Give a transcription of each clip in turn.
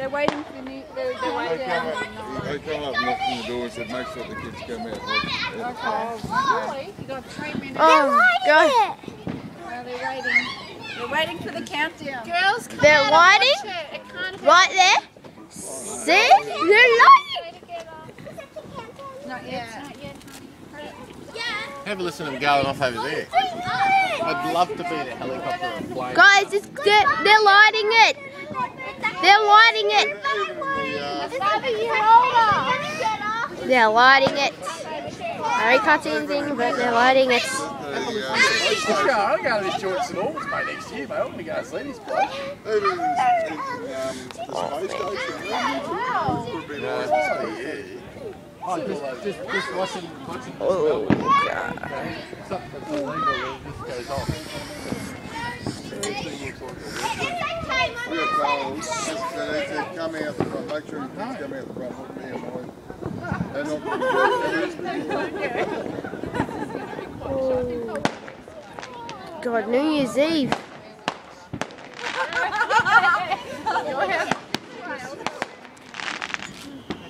They're waiting for the new. They're waiting. They come up, knocked on the door, and said, "Make sure the kids come out." Okay. You got 3 minutes. Oh, God. Well, they're waiting. They're waiting for the countdown. Girls, come They're out lighting and watch it. It can't right there. See? They're lighting. Not yet. Not yet. Have a listen to them going off over there. I'd love to be in a helicopter or a plane. Guys, they're lighting it. They're lighting it. Another year older. They're lighting it. I can't see anything, but they're lighting it. I'm going to this George St Albans, mate, next year, mate. I'm going to go and see this place. Oh, just watching. Oh, God. Something illegal, this goes off. We got told, they said, come out the front, make sure you come out the front, look me and mine. They're not Oh. God, New Year's Eve.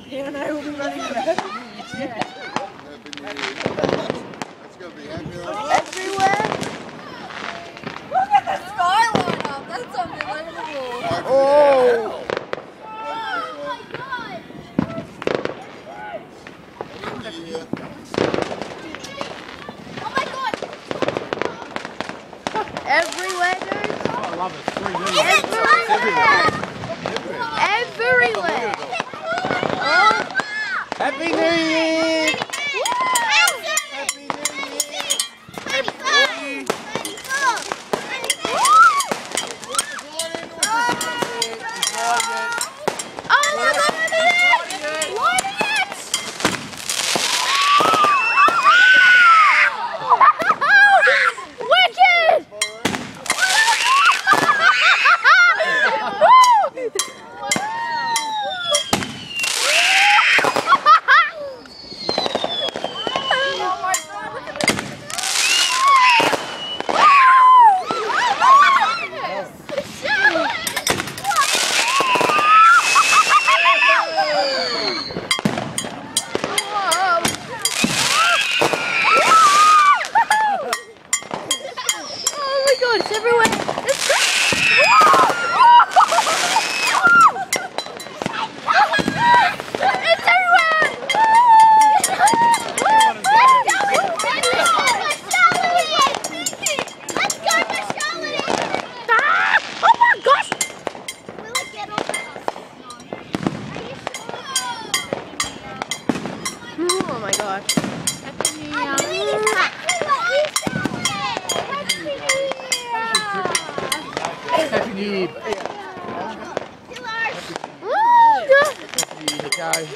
Yeah, no, we'll be running around. Let's go be happy. Everywhere. Look at the skyline up. That's unbelievable. Oh. Everywhere, dude. Oh, I love it. Everywhere. Oh. Happy New Year! It's everywhere. It's oh my gosh. Happy New Year. Happy New Year. Oh, God. Happy New Year, guys.